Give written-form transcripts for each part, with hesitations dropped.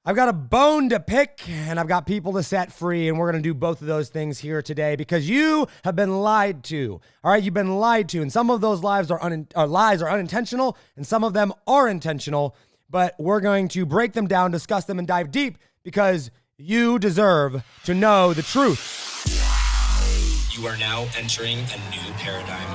I've got a bone to pick and I've got people to set free, and we're going to do both of those things here today because you have been lied to. All right, you've been lied to, and some of those lies are unintentional and some of them are intentional, but we're going to break them down, discuss them, and dive deep because you deserve to know the truth. You are now entering a new paradigm.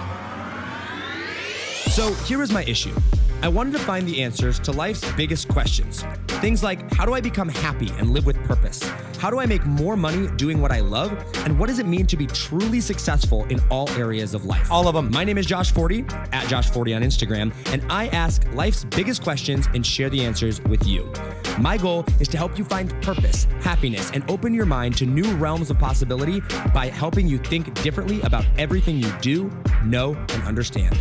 So here is my issue. I wanted to find the answers to life's biggest questions. Things like, how do I become happy and live with purpose? How do I make more money doing what I love? And what does it mean to be truly successful in all areas of life? All of them. My name is Josh Forti, at Josh Forti on Instagram, and I ask life's biggest questions and share the answers with you. My goal is to help you find purpose, happiness, and open your mind to new realms of possibility by helping you think differently about everything you do, know, and understand.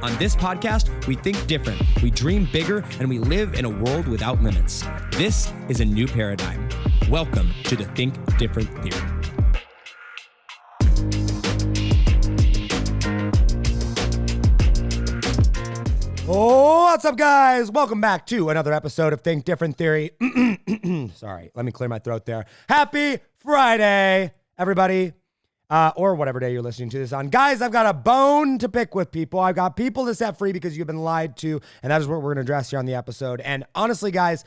On this podcast, we think different, we dream bigger, and we live in a world without limits. This is a new paradigm. Welcome to the Think Different Theory. Oh, what's up, guys? Welcome back to another episode of Think Different Theory. Sorry, let me clear my throat there. Happy Friday, everybody. Or whatever day you're listening to this on. Guys, I've got a bone to pick with people. I've got people to set free because you've been lied to, and that is what we're going to address here on the episode. And honestly, guys,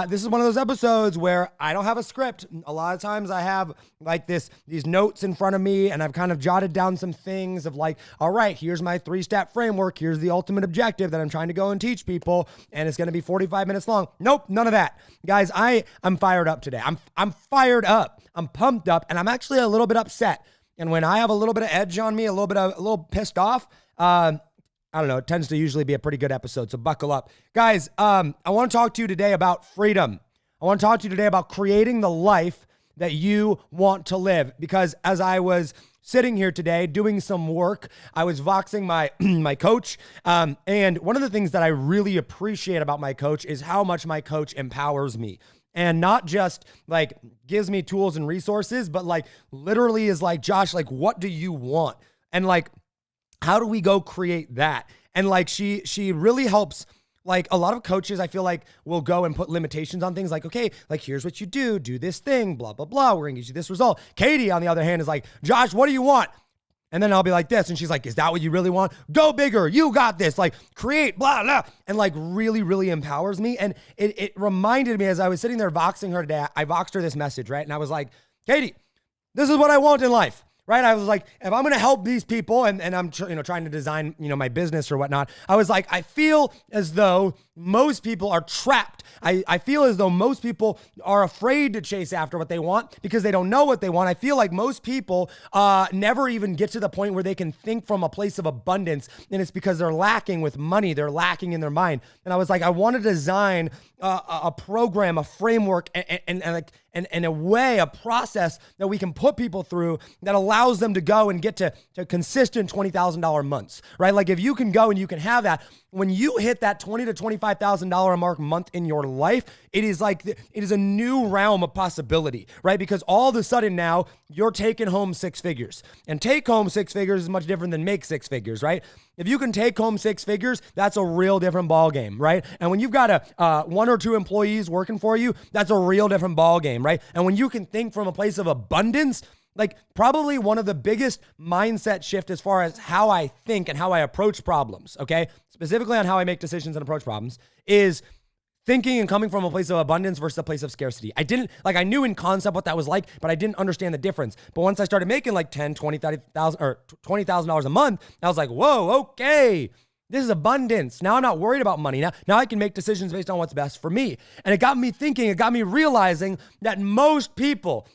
this is one of those episodes where I don't have a script. A lot of times I have like these notes in front of me, and I've kind of jotted down some things of like, all right, here's my 3-step framework. Here's the ultimate objective that I'm trying to go and teach people, and it's going to be 45 minutes long. Nope, none of that. Guys, I'm fired up today. I'm fired up. I'm pumped up, and I'm actually a little bit upset. And when I have a little bit of edge on me, a little pissed off, I don't know, it tends to usually be a pretty good episode. So buckle up. Guys, I want to talk to you today about freedom. I want to talk to you today about creating the life that you want to live. Because as I was sitting here today doing some work, I was voxing my coach. And one of the things that I really appreciate about my coach is how much my coach empowers me. And not just like gives me tools and resources, but like literally is like, Josh, like, what do you want? And like, how do we go create that? And like, she really helps. Like a lot of coaches, I feel like will go and put limitations on things like, okay, like here's what you do this thing, blah, blah, blah. We're gonna get you this result. Katie, on the other hand, is like, Josh, what do you want? And then I'll be like this. And she's like, is that what you really want? Go bigger. You got this. Like create, blah, blah. And like really, really empowers me. And it reminded me as I was sitting there voxing her today, I voxed her this message, right? And I was like, Katie, this is what I want in life. Right? I was like, if I'm going to help these people and I'm trying to design, my business or whatnot, I was like, I feel as though most people are trapped. I feel as though most people are afraid to chase after what they want because they don't know what they want. I feel like most people never even get to the point where they can think from a place of abundance. And it's because they're lacking with money. They're lacking in their mind. And I was like, I want to design a program, a framework, and a way, a process that we can put people through that allows them to go and get to consistent $20,000 months, right? Like if you can go and you can have that, when you hit that $20,000 to $25,000 mark month in your life, it is a new realm of possibility, right? Because all of a sudden now you're taking home 6 figures, and take home 6 figures is much different than make 6 figures, right? If you can take home 6 figures, that's a real different ball game, right? And when you've got 1 or 2 employees working for you, that's a real different ball game, right? And when you can think from a place of abundance, like probably one of the biggest mindset shift as far as how I think and how I approach problems, okay? Specifically on how I make decisions and approach problems is thinking and coming from a place of abundance versus a place of scarcity. I knew in concept what that was like, but I didn't understand the difference. But once I started making like $10,000, $20,000, $30,000 or $20,000 a month, I was like, whoa, okay. This is abundance. Now I'm not worried about money. Now I can make decisions based on what's best for me. And it got me thinking, it got me realizing that most people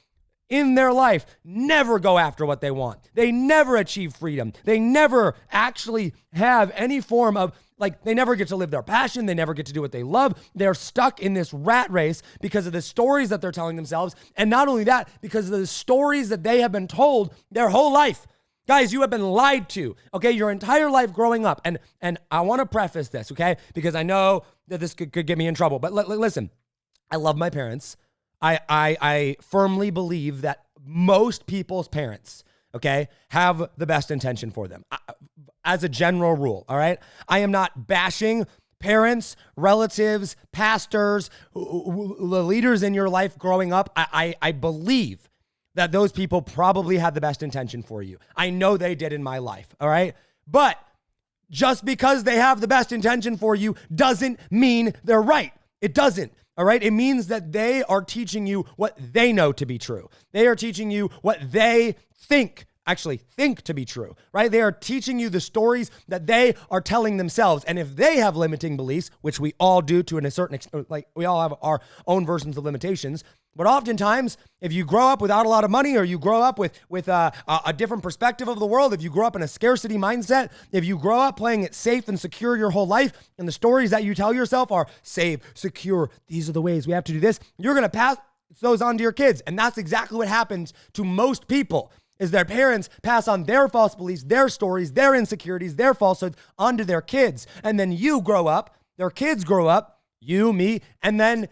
in their life never go after what they want. They never achieve freedom. They never actually have any form of, they never get to live their passion. They never get to do what they love. They're stuck in this rat race because of the stories that they're telling themselves. And not only that, because of the stories that they have been told their whole life. Guys, you have been lied to, okay, your entire life growing up. And I want to preface this, okay, because I know that this could get me in trouble. But listen, I love my parents. I firmly believe that most people's parents, okay, have the best intention for them. As a general rule, all right? I am not bashing parents, relatives, pastors, the leaders in your life growing up, I believe that those people probably had the best intention for you. I know they did in my life, all right? But just because they have the best intention for you doesn't mean they're right. It doesn't, all right? It means that they are teaching you what they know to be true. They are teaching you what they think to be true, right? They are teaching you the stories that they are telling themselves. And if they have limiting beliefs, which we all do to a certain extent, like we all have our own versions of limitations, but oftentimes if you grow up without a lot of money, or you grow up with a different perspective of the world, if you grow up in a scarcity mindset, if you grow up playing it safe and secure your whole life, and the stories that you tell yourself are safe, secure, these are the ways we have to do this, you're going to pass those on to your kids. And that's exactly what happens to most people. Is their parents pass on their false beliefs, their stories, their insecurities, their falsehoods onto their kids. And then you grow up, their kids grow up, you, me, and then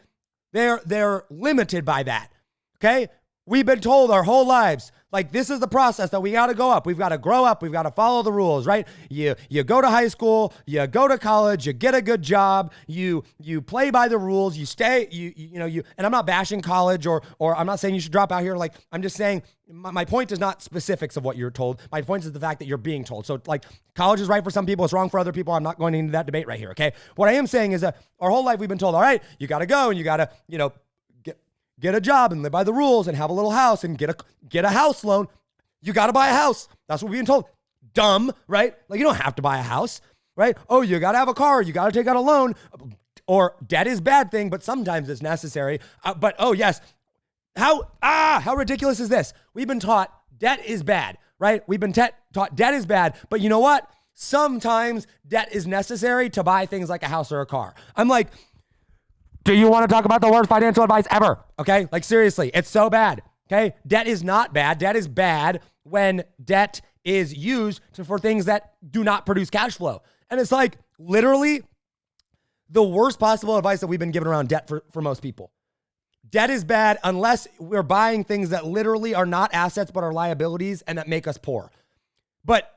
they're limited by that, okay? We've been told our whole lives, like, this is the process that we got to go up. We've got to grow up. We've got to follow the rules, right? You go to high school, you go to college, you get a good job, you play by the rules, you stay, and I'm not bashing college or I'm not saying you should drop out here. Like, I'm just saying my point is not specifics of what you're told. My point is the fact that you're being told. So, like, college is right for some people, it's wrong for other people. I'm not going into that debate right here, okay? What I am saying is that our whole life we've been told, all right, you got to go and you got to, get a job and live by the rules and have a little house and get a house loan. You got to buy a house. That's what we're being told. Dumb, right? Like, you don't have to buy a house, right? Oh, you got to have a car. You got to take out a loan. Or debt is a bad thing, but sometimes it's necessary. But oh yes, how ridiculous is this? We've been taught debt is bad, right? We've been taught debt is bad, but you know what? Sometimes debt is necessary to buy things like a house or a car. I'm like, do you want to talk about the worst financial advice ever? Okay? Like, seriously, it's so bad. Okay? Debt is not bad. Debt is bad when debt is used for things that do not produce cash flow. And it's like literally the worst possible advice that we've been given around debt for most people. Debt is bad unless we're buying things that literally are not assets but are liabilities and that make us poor. But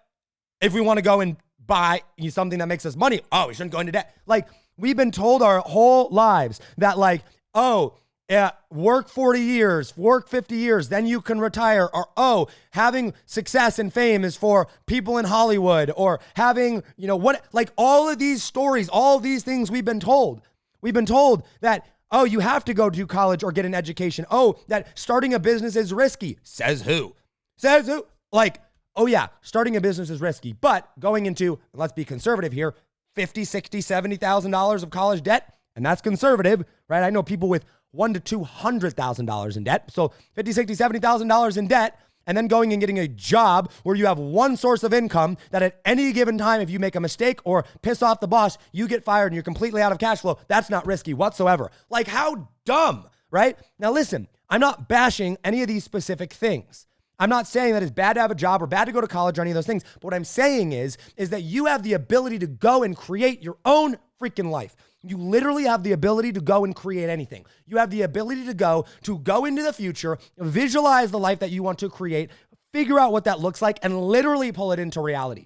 if we want to go and buy something that makes us money, we shouldn't go into debt. Like, we've been told our whole lives that, like, work 40 years, work 50 years, then you can retire. Or, having success and fame is for people in Hollywood, or having, like, all of these stories, all of these things we've been told. We've been told that, you have to go to college or get an education. That starting a business is risky. Says who? Says who? Like, yeah, starting a business is risky, but going into, let's be conservative here, $50,000, $60,000, $70,000 of college debt, and that's conservative, right? I know people with $100,000 to $200,000 in debt. So $50,000, $60,000, $70,000 in debt, and then going and getting a job where you have one source of income that at any given time, if you make a mistake or piss off the boss, you get fired and you're completely out of cash flow. That's not risky whatsoever. Like, how dumb, right? Now listen, I'm not bashing any of these specific things. I'm not saying that it's bad to have a job or bad to go to college or any of those things. But what I'm saying is that you have the ability to go and create your own freaking life. You literally have the ability to go and create anything. You have the ability to go into the future, visualize the life that you want to create, figure out what that looks like, and literally pull it into reality.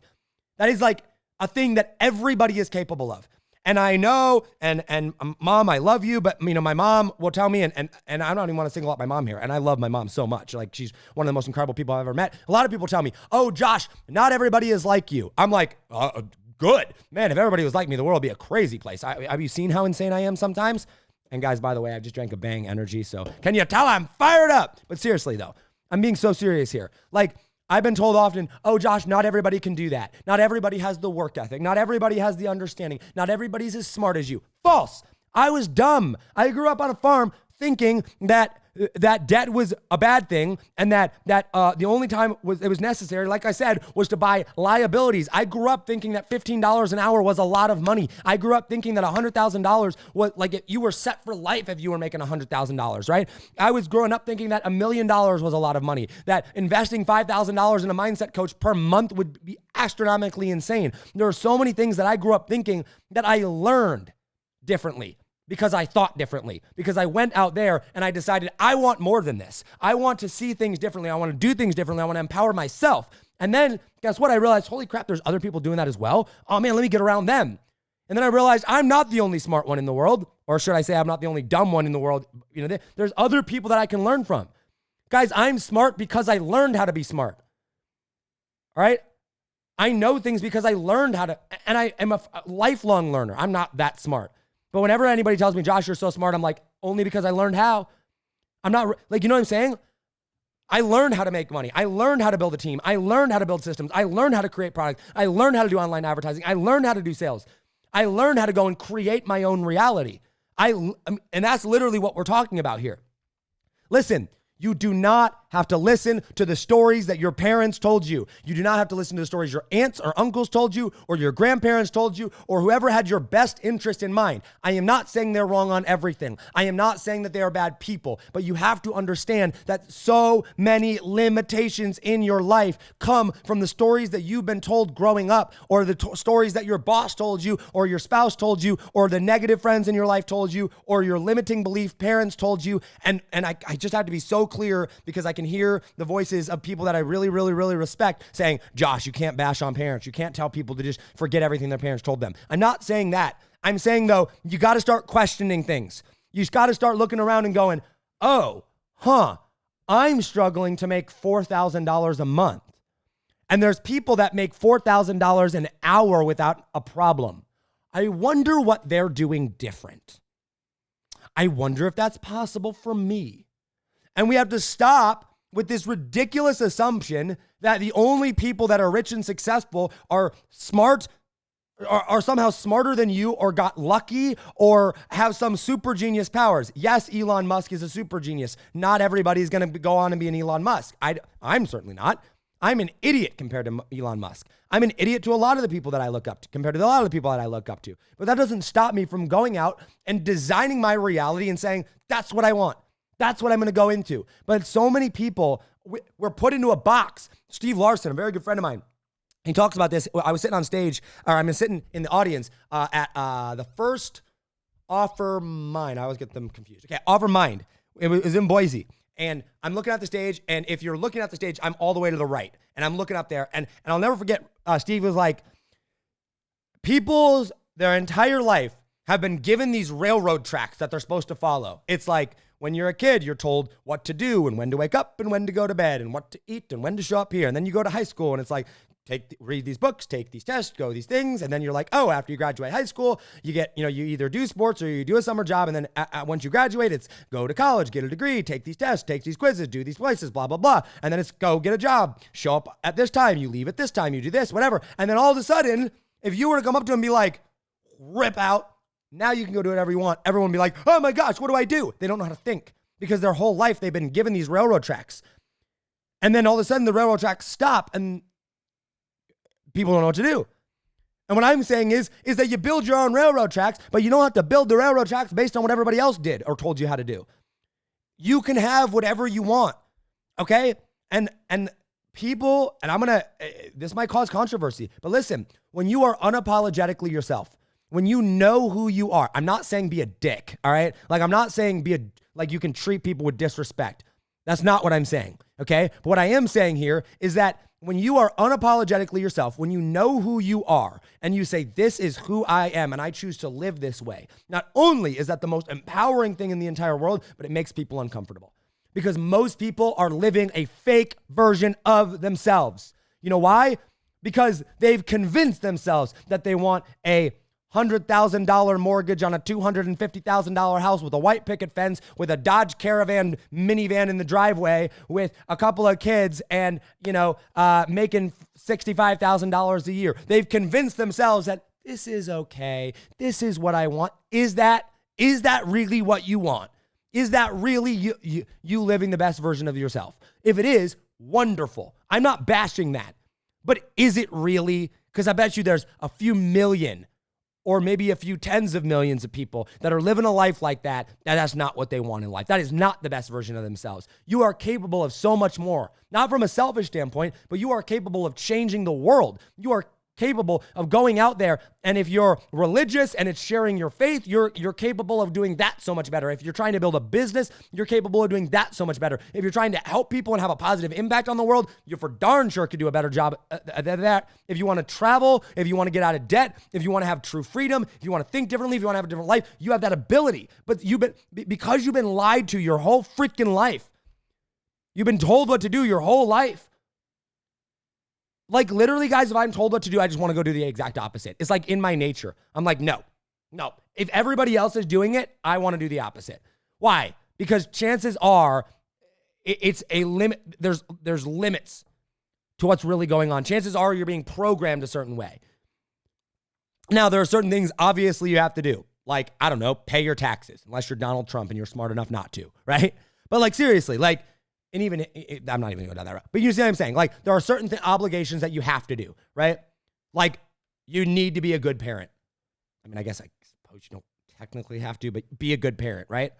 That is like a thing that everybody is capable of. And I know, and Mom, I love you, but my mom will tell me, and I don't even want to single out my mom here, and I love my mom so much. Like, she's one of the most incredible people I've ever met. A lot of people tell me, oh, Josh, not everybody is like you. I'm like, good. Man, if everybody was like me, the world would be a crazy place. Have you seen how insane I am sometimes? And guys, by the way, I just drank a Bang Energy, so can you tell I'm fired up? But seriously, though, I'm being so serious here. Like, I've been told often, oh, Josh, not everybody can do that. Not everybody has the work ethic. Not everybody has the understanding. Not everybody's as smart as you. False. I was dumb. I grew up on a farm thinking that debt was a bad thing, and that the only time it was necessary, like I said, was to buy liabilities. I grew up thinking that $15 an hour was a lot of money. I grew up thinking that $100,000 was like, you were set for life if you were making $100,000, right? I was growing up thinking that $1 million was a lot of money, that investing $5,000 in a mindset coach per month would be astronomically insane. There are so many things that I grew up thinking that I learned differently. Because I thought differently, because I went out there and I decided I want more than this. I want to see things differently. I want to do things differently. I want to empower myself. And then guess what? I realized, holy crap, there's other people doing that as well. Oh man, let me get around them. And then I realized I'm not the only smart one in the world, or should I say I'm not the only dumb one in the world. There's other people that I can learn from. Guys, I'm smart because I learned how to be smart. All right? I know things because I learned how to, and I am a lifelong learner. I'm not that smart. But whenever anybody tells me, Josh, you're so smart, I'm like, only because I learned how. I'm not, like, you know what I'm saying? I learned how to make money. I learned how to build a team. I learned how to build systems. I learned how to create products. I learned how to do online advertising. I learned how to do sales. I learned how to go and create my own reality. And that's literally what we're talking about here. Listen, you do not have to listen to the stories that your parents told you. You do not have to listen to the stories your aunts or uncles told you, or your grandparents told you, or whoever had your best interest in mind. I am not saying they're wrong on everything. I am not saying that they are bad people, but you have to understand that so many limitations in your life come from the stories that you've been told growing up, or the stories that your boss told you, or your spouse told you, or the negative friends in your life told you, or your limiting belief parents told you. And I just have to be so clear, because I can hear the voices of people that I really, really, really respect saying, Josh, you can't bash on parents. You can't tell people to just forget everything their parents told them. I'm not saying that. I'm saying, though, you got to start questioning things. You just got to start looking around and going, I'm struggling to make $4,000 a month. And there's people that make $4,000 an hour without a problem. I wonder what they're doing different. I wonder if that's possible for me. And we have to stop with this ridiculous assumption that the only people that are rich and successful are smart, are somehow smarter than you, or got lucky, or have some super genius powers. Yes, Elon Musk is a super genius. Not everybody's going to go on and be an Elon Musk. I'm certainly not. I'm an idiot compared to Elon Musk. I'm an idiot to a lot of the people that I look up to, compared to a lot of the people that I look up to. But that doesn't stop me from going out and designing my reality and saying, that's what I want. That's what I'm going to go into. But so many people, we're put into a box. Steve Larson, a very good friend of mine, he talks about this. I was sitting on stage, or I'm sitting in the audience at the first Offer Mind. I always get them confused. Okay, Offer Mind. It was in Boise. And I'm looking at the stage, and if you're looking at the stage, I'm all the way to the right. And I'm looking up there, and I'll never forget, Steve was like, their entire life have been given these railroad tracks that they're supposed to follow. It's like, when you're a kid, you're told what to do and when to wake up and when to go to bed and what to eat and when to show up here. And then you go to high school and it's like, read these books, take these tests, go these things. And then you're like, oh, after you graduate high school, you get, you either do sports or you do a summer job. And then once you graduate, it's go to college, get a degree, take these tests, take these quizzes, do these places, blah, blah, blah. And then it's go get a job, show up at this time, you leave at this time, you do this, whatever. And then all of a sudden, if you were to come up to him and be like, rip out, now you can go do whatever you want. Everyone would be like, oh my gosh, what do I do? They don't know how to think. Because their whole life they've been given these railroad tracks. And then all of a sudden the railroad tracks stop and people don't know what to do. And what I'm saying is that you build your own railroad tracks, but you don't have to build the railroad tracks based on what everybody else did or told you how to do. You can have whatever you want, okay? And people, and this might cause controversy, but listen, when you are unapologetically yourself, when you know who you are, I'm not saying be a dick, all right? Like, I'm not saying like you can treat people with disrespect. That's not what I'm saying, okay? But what I am saying here is that when you are unapologetically yourself, when you know who you are, and you say, this is who I am, and I choose to live this way, not only is that the most empowering thing in the entire world, but it makes people uncomfortable. Because most people are living a fake version of themselves. You know why? Because they've convinced themselves that they want a $100,000 mortgage on a $250,000 house with a white picket fence, with a Dodge Caravan minivan in the driveway, with a couple of kids, and making $65,000 a year. They've convinced themselves that this is okay. This is what I want. Is that really what you want? Is that really you living the best version of yourself? If it is, wonderful. I'm not bashing that, but is it really? Because I bet you there's a few million, or maybe a few tens of millions of people that are living a life like that, that's not what they want in life. That is not the best version of themselves. You are capable of so much more, not from a selfish standpoint, but you are capable of changing the world. You are capable of going out there. And if you're religious and it's sharing your faith, you're capable of doing that so much better. If you're trying to build a business, you're capable of doing that so much better. If you're trying to help people and have a positive impact on the world, you for darn sure could do a better job at that. If you want to travel, if you want to get out of debt, if you want to have true freedom, if you want to think differently, if you want to have a different life, you have that ability. But because you've been lied to your whole freaking life, you've been told what to do your whole life. Like literally, guys, if I'm told what to do, I just want to go do the exact opposite. It's like in my nature. I'm like, no. If everybody else is doing it, I want to do the opposite. Why? Because chances are it's a limit. There's limits to what's really going on. Chances are you're being programmed a certain way. Now, there are certain things obviously you have to do. Like, I don't know, pay your taxes, unless you're Donald Trump and you're smart enough not to, right? But like seriously, like, and even, I'm not even gonna go down that route, but you see what I'm saying? Like, there are certain obligations that you have to do, right? Like, you need to be a good parent. I mean, I guess I suppose you don't technically have to, but be a good parent, right?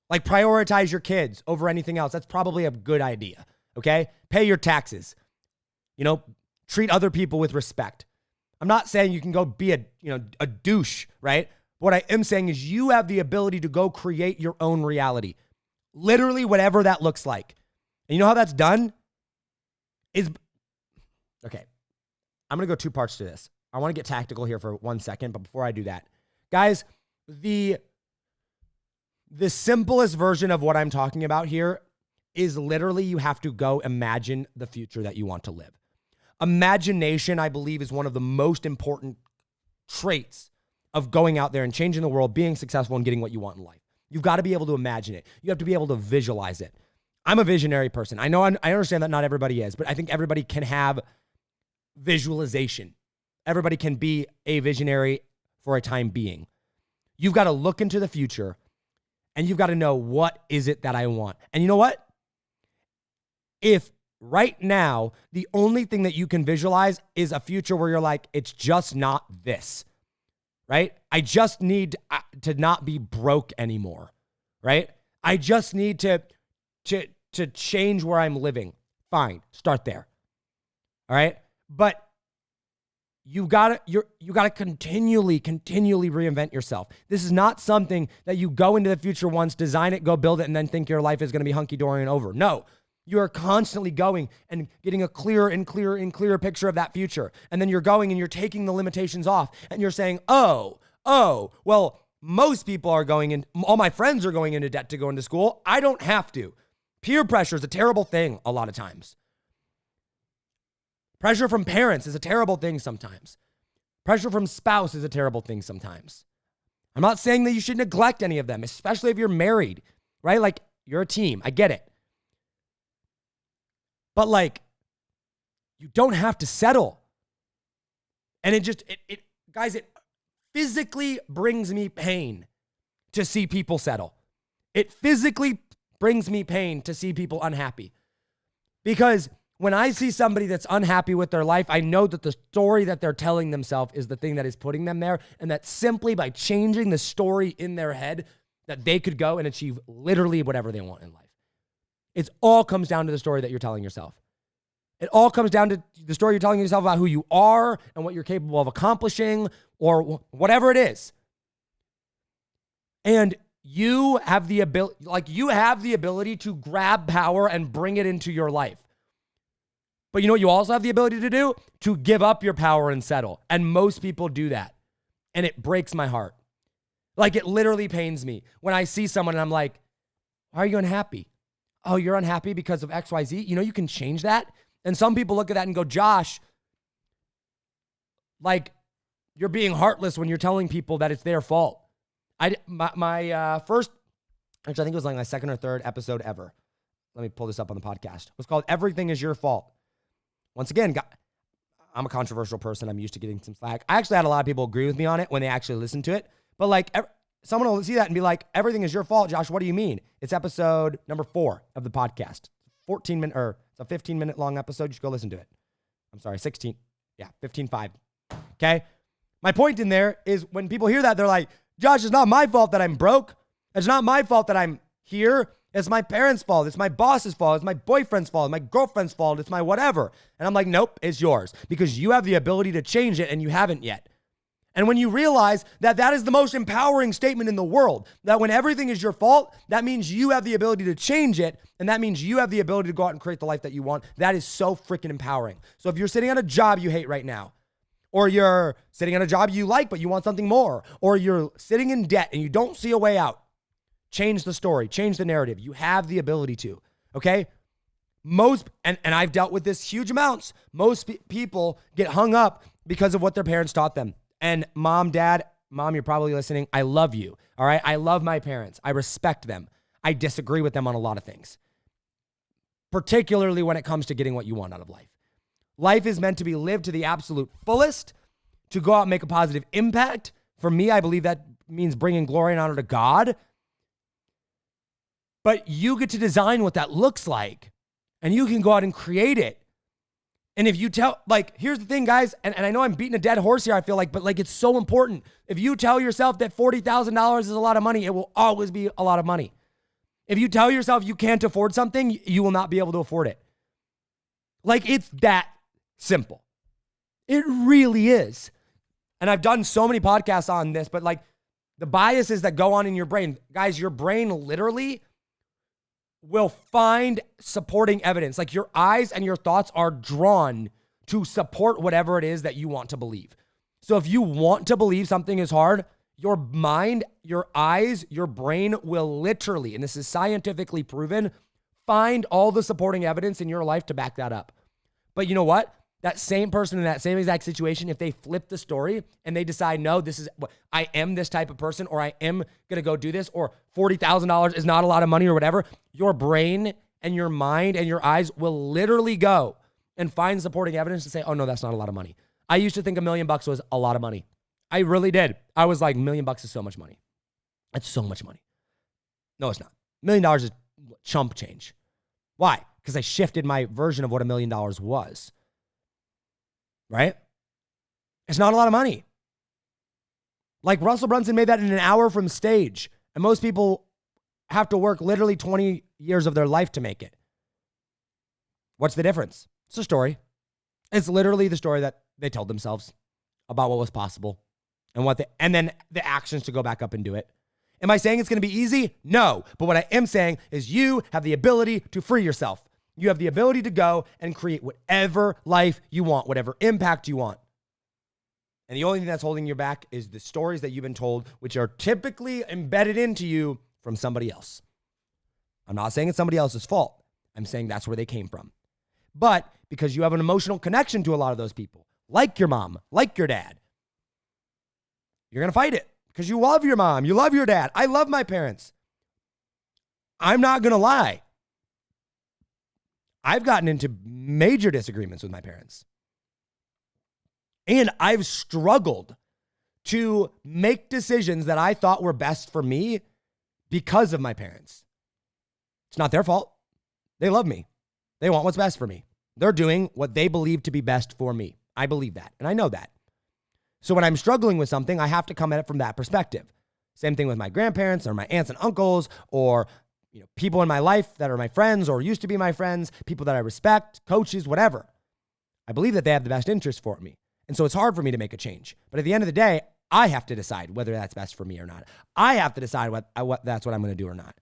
Like, prioritize your kids over anything else. That's probably a good idea, okay? Pay your taxes. Treat other people with respect. I'm not saying you can go be a douche, right? What I am saying is you have the ability to go create your own reality. Literally whatever that looks like. And you know how that's done? Okay. I'm going to go two parts to this. I want to get tactical here for 1 second, but before I do that, guys, the simplest version of what I'm talking about here is literally you have to go imagine the future that you want to live. Imagination, I believe, is one of the most important traits of going out there and changing the world, being successful, and getting what you want in life. You've got to be able to imagine it. You have to be able to visualize it. I'm a visionary person. I know I understand that not everybody is, but I think everybody can have visualization. Everybody can be a visionary for a time being. You've got to look into the future and you've got to know, what is it that I want? And you know what? If right now, the only thing that you can visualize is a future where you're like, it's just not this, right? I just need to not be broke anymore, right? I just need to change where I'm living. Fine, start there. All right? But you gotta continually reinvent yourself. This is not something that you go into the future once, design it, go build it, and then think your life is gonna be hunky-dory and over. No. You are constantly going and getting a clearer and clearer picture of that future. And then you're going and you're taking the limitations off and you're saying, well, most people are going in, all my friends are going into debt to go into school. I don't have to. Peer pressure is a terrible thing a lot of times. Pressure from parents is a terrible thing sometimes. Pressure from spouse is a terrible thing sometimes. I'm not saying that you should neglect any of them, especially if you're married, right? Like, you're a team. I get it. But like, you don't have to settle. And guys, it physically brings me pain to see people settle. It physically brings me pain to see people unhappy. Because when I see somebody that's unhappy with their life, I know that the story that they're telling themselves is the thing that is putting them there. And that simply by changing the story in their head, that they could go and achieve literally whatever they want in life. It all comes down to the story that you're telling yourself. It all comes down to the story you're telling yourself about who you are and what you're capable of accomplishing or whatever it is. And you have the ability to grab power and bring it into your life. But you know what you also have the ability to do? To give up your power and settle. And most people do that. And it breaks my heart. Like, it literally pains me when I see someone and I'm like, why are you unhappy? Oh, you're unhappy because of XYZ? You know, you can change that. And some people look at that and go, Josh, like, you're being heartless when you're telling people that it's their fault. My first, which I think was like my second or third episode ever. Let me pull this up on the podcast. It was called Everything Is Your Fault. Once again, I'm a controversial person. I'm used to getting some slack. I actually had a lot of people agree with me on it when they actually listened to it. But like, someone will see that and be like, everything is your fault, Josh. What do you mean? It's episode number 4 of the podcast. 14-minute, or it's a 15-minute long episode. Just go listen to it. I'm sorry, 16. Yeah, 15.5. Okay? My point in there is when people hear that, they're like, Josh, it's not my fault that I'm broke. It's not my fault that I'm here. It's my parents' fault. It's my boss's fault. It's my boyfriend's fault. My girlfriend's fault. It's my whatever. And I'm like, nope, it's yours because you have the ability to change it and you haven't yet. And when you realize that that is the most empowering statement in the world, that when everything is your fault, that means you have the ability to change it. And that means you have the ability to go out and create the life that you want. That is so freaking empowering. So if you're sitting on a job you hate right now, or you're sitting on a job you like, but you want something more, or you're sitting in debt and you don't see a way out, change the story, change the narrative. You have the ability to, okay? And I've dealt with this huge amounts. Most people get hung up because of what their parents taught them. And mom, you're probably listening. I love you, all right? I love my parents. I respect them. I disagree with them on a lot of things, particularly when it comes to getting what you want out of life. Life is meant to be lived to the absolute fullest, to go out and make a positive impact. For me, I believe that means bringing glory and honor to God. But you get to design what that looks like, and you can go out and create it. And if you tell, here's the thing, guys, and I know I'm beating a dead horse here, I feel like, but it's so important. If you tell yourself that $40,000 is a lot of money, it will always be a lot of money. If you tell yourself you can't afford something, you will not be able to afford it. It's that simple. It really is. And I've done so many podcasts on this, but the biases that go on in your brain, guys, your brain literally will find supporting evidence. Your eyes and your thoughts are drawn to support whatever it is that you want to believe. So if you want to believe something is hard, your mind, your eyes, your brain will literally, and this is scientifically proven, find all the supporting evidence in your life to back that up. But you know what? That same person in that same exact situation, if they flip the story and they decide, no, I am this type of person, or I am going to go do this, or $40,000 is not a lot of money or whatever, your brain and your mind and your eyes will literally go and find supporting evidence to say, oh no, that's not a lot of money. I used to think $1 million was a lot of money. I really did. I was like, $1 million is so much money. That's so much money. No, it's not. $1 million is chump change. Why? Because I shifted my version of what $1 million was. Right? It's not a lot of money. Russell Brunson made that in an hour from stage. And most people have to work literally 20 years of their life to make it. What's the difference? It's a story. It's literally the story that they told themselves about what was possible and then the actions to go back up and do it. Am I saying it's going to be easy? No. But what I am saying is you have the ability to free yourself. You have the ability to go and create whatever life you want, whatever impact you want. And the only thing that's holding you back is the stories that you've been told, which are typically embedded into you from somebody else. I'm not saying it's somebody else's fault. I'm saying that's where they came from. But because you have an emotional connection to a lot of those people, like your mom, like your dad, you're going to fight it because you love your mom, you love your dad. I love my parents. I'm not going to lie. I've gotten into major disagreements with my parents. And I've struggled to make decisions that I thought were best for me because of my parents. It's not their fault. They love me. They want what's best for me. They're doing what they believe to be best for me. I believe that, and I know that. So when I'm struggling with something, I have to come at it from that perspective. Same thing with my grandparents or my aunts and uncles or people in my life that are my friends or used to be my friends, people that I respect, coaches, whatever. I believe that they have the best interest for me. And so it's hard for me to make a change. But at the end of the day, I have to decide whether that's best for me or not. I have to decide that's what I'm going to do or not.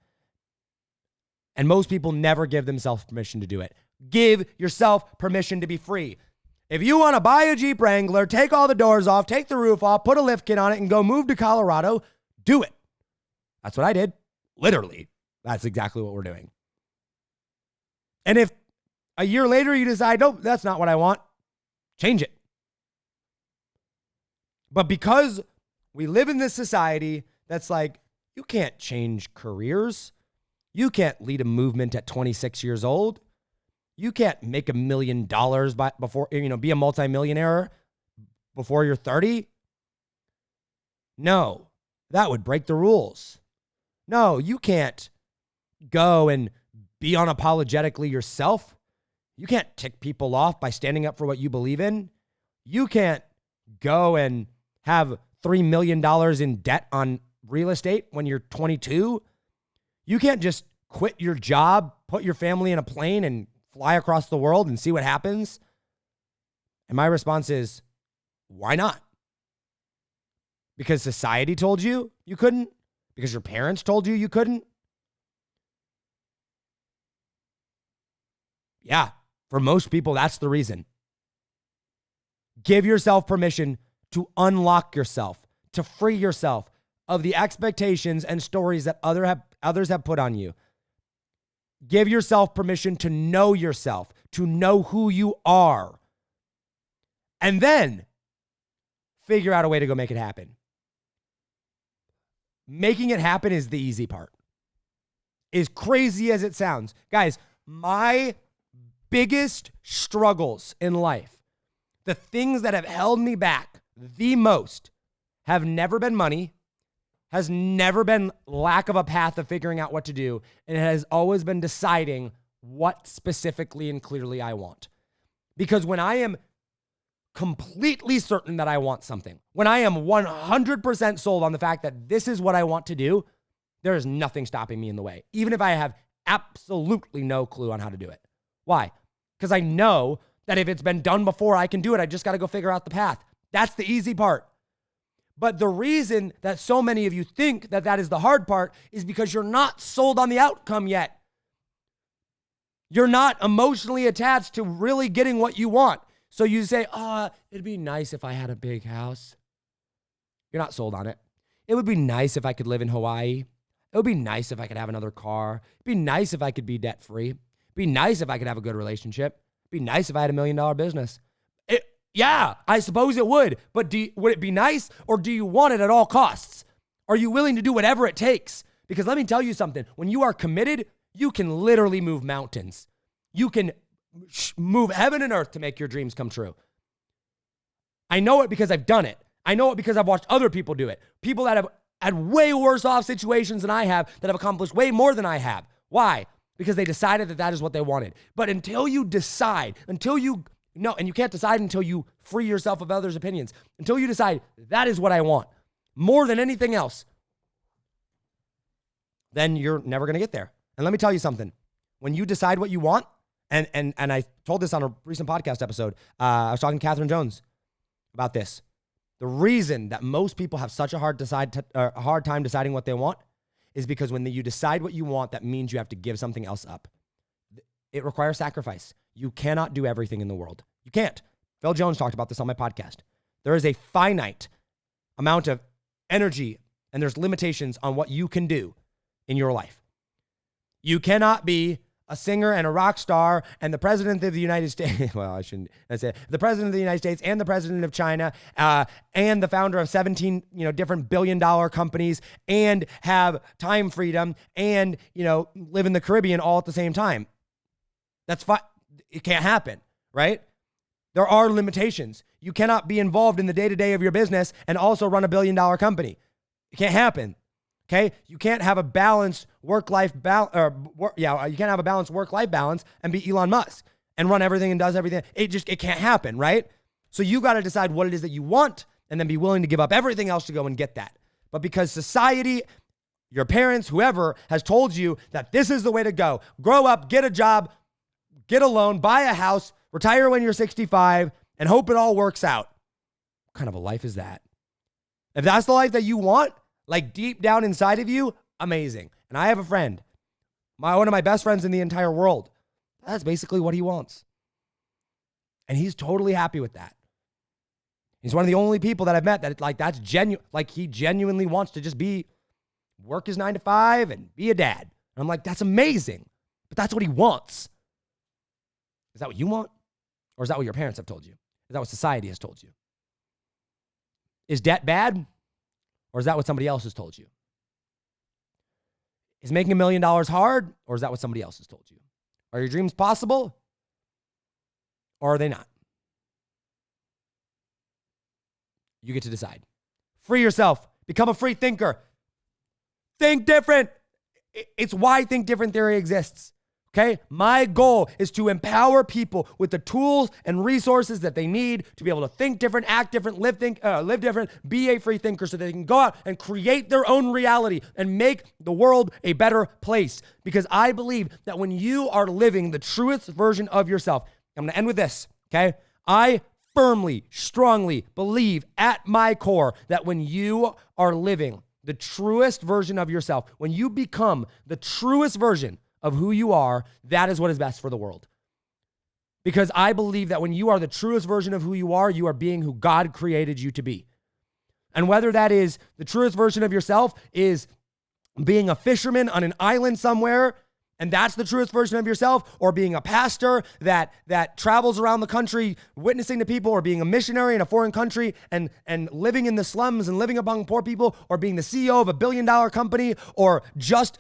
And most people never give themselves permission to do it. Give yourself permission to be free. If you want to buy a Jeep Wrangler, take all the doors off, take the roof off, put a lift kit on it, and go move to Colorado, do it. That's what I did. Literally. That's exactly what we're doing. And if a year later you decide, nope, that's not what I want, change it. But because we live in this society that's like, you can't change careers. You can't lead a movement at 26 years old. You can't make $1 million before, be a multimillionaire before you're 30. No, that would break the rules. No, you can't go and be unapologetically yourself. You can't tick people off by standing up for what you believe in. You can't go and have $3 million in debt on real estate when you're 22. You can't just quit your job, put your family in a plane and fly across the world and see what happens? And my response is, why not? Because society told you you couldn't? Because your parents told you couldn't? Yeah, for most people, that's the reason. Give yourself permission to unlock yourself, to free yourself of the expectations and stories that others have put on you. Give yourself permission to know yourself, to know who you are. And then figure out a way to go make it happen. Making it happen is the easy part. As crazy as it sounds. Guys, my biggest struggles in life, the things that have held me back the most, have never been money, has never been lack of a path of figuring out what to do, and it has always been deciding what specifically and clearly I want. Because when I am completely certain that I want something, when I am 100% sold on the fact that this is what I want to do, there is nothing stopping me in the way, even if I have absolutely no clue on how to do it. Why? Because I know that if it's been done before, I can do it. I just got to go figure out the path. That's the easy part. But the reason that so many of you think that that is the hard part is because you're not sold on the outcome yet. You're not emotionally attached to really getting what you want. So you say, it'd be nice if I had a big house. You're not sold on it. It would be nice if I could live in Hawaii. It would be nice if I could have another car. It'd be nice if I could be debt-free. It'd be nice if I could have a good relationship. It'd be nice if I had $1 million business. Yeah, I suppose it would. But would it be nice, or do you want it at all costs? Are you willing to do whatever it takes? Because let me tell you something. When you are committed, you can literally move mountains. You can move heaven and earth to make your dreams come true. I know it because I've done it. I know it because I've watched other people do it. People that have had way worse off situations than I have, that have accomplished way more than I have. Why? Because they decided that that is what they wanted. But until you decide, no, and you can't decide until you free yourself of others' opinions. Until you decide, that is what I want, more than anything else, then you're never going to get there. And let me tell you something. When you decide what you want, and I told this on a recent podcast episode, I was talking to Catherine Jones about this. The reason that most people have such a hard time deciding what they want is because when you decide what you want, that means you have to give something else up. It requires sacrifice. You cannot do everything in the world. You can't. Phil Jones talked about this on my podcast. There is a finite amount of energy, and there's limitations on what you can do in your life. You cannot be a singer and a rock star and the president of the United States. Well, I shouldn't say it. The president of the United States and the president of China and the founder of 17 different billion-dollar companies, and have time freedom and live in the Caribbean all at the same time. That's fine. It can't happen, right? There are limitations. You cannot be involved in the day-to-day of your business and also run a billion-dollar company. It can't happen. Okay? You can't have a balanced work-life balance, you can't have a balanced work-life balance and be Elon Musk and run everything and does everything. It can't happen, right? So you got to decide what it is that you want and then be willing to give up everything else to go and get that. But because society, your parents, whoever has told you that this is the way to go, grow up, get a job, get a loan, buy a house, retire when you're 65, and hope it all works out. What kind of a life is that? If that's the life that you want, like deep down inside of you, amazing. And I have a friend, one of my best friends in the entire world. That's basically what he wants. And he's totally happy with that. He's one of the only people that I've met that that's genuine. Like, he genuinely wants to just work his 9 to 5 and be a dad. And I'm like, that's amazing. But that's what he wants. Is that what you want? Or is that what your parents have told you? Is that what society has told you? Is debt bad? Or is that what somebody else has told you? Is making $1 million hard? Or is that what somebody else has told you? Are your dreams possible? Or are they not? You get to decide. Free yourself. Become a free thinker. Think different. It's why Think Different theory exists. Okay, my goal is to empower people with the tools and resources that they need to be able to think different, act different, live different, be a free thinker so they can go out and create their own reality and make the world a better place. Because I believe that when you are living the truest version of yourself, I'm going to end with this, okay? I firmly, strongly believe at my core that when you are living the truest version of yourself, when you become the truest version of who you are, that is what is best for the world. Because I believe that when you are the truest version of who you are being who God created you to be. And whether that is the truest version of yourself is being a fisherman on an island somewhere, and that's the truest version of yourself, or being a pastor that travels around the country witnessing to people, or being a missionary in a foreign country and living in the slums and living among poor people, or being the CEO of a billion-dollar company, or just,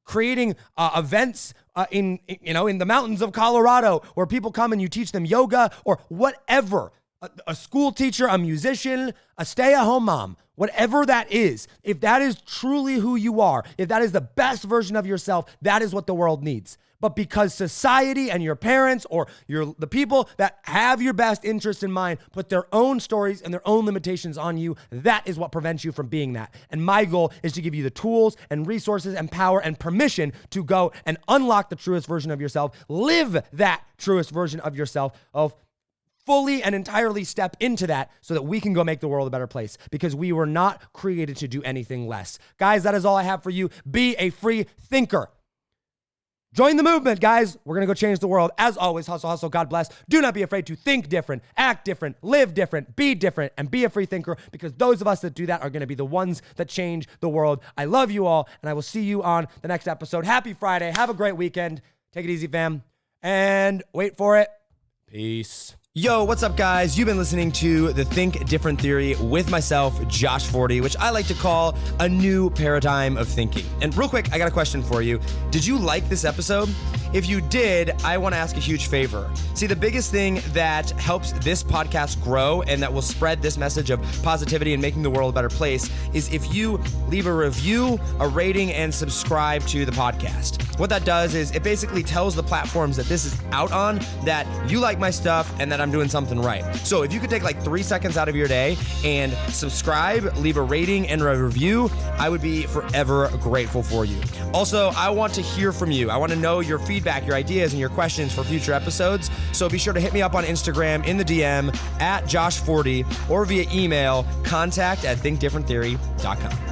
creating events in the mountains of Colorado where people come and you teach them yoga, or whatever, a school teacher, a musician, a stay-at-home mom, whatever that is, if that is truly who you are, if that is the best version of yourself, that is what the world needs. But because society and your parents or the people that have your best interest in mind put their own stories and their own limitations on you, that is what prevents you from being that. And my goal is to give you the tools and resources and power and permission to go and unlock the truest version of yourself, live that truest version of yourself, of fully and entirely step into that so that we can go make the world a better place, because we were not created to do anything less. Guys, that is all I have for you. Be a free thinker. Join the movement, guys. We're going to go change the world. As always, hustle, hustle, God bless. Do not be afraid to think different, act different, live different, be different, and be a free thinker, because those of us that do that are going to be the ones that change the world. I love you all, and I will see you on the next episode. Happy Friday. Have a great weekend. Take it easy, fam. And wait for it. Peace. Yo, what's up, guys? You've been listening to the Think Different Theory with myself, Josh Forti, which I like to call a new paradigm of thinking. And real quick, I got a question for you. Did you like this episode? If you did, I want to ask a huge favor. See, the biggest thing that helps this podcast grow and that will spread this message of positivity and making the world a better place is if you leave a review, a rating, and subscribe to the podcast. What that does is it basically tells the platforms that this is out on that you like my stuff and that I'm doing something right. So if you could take like 3 seconds out of your day and subscribe, leave a rating and a review, I would be forever grateful for you. Also, I want to hear from you. I want to know your feedback, your ideas, and your questions for future episodes. So be sure to hit me up on Instagram in the DM at Josh40 or via email contact@thinkdifferenttheory.com.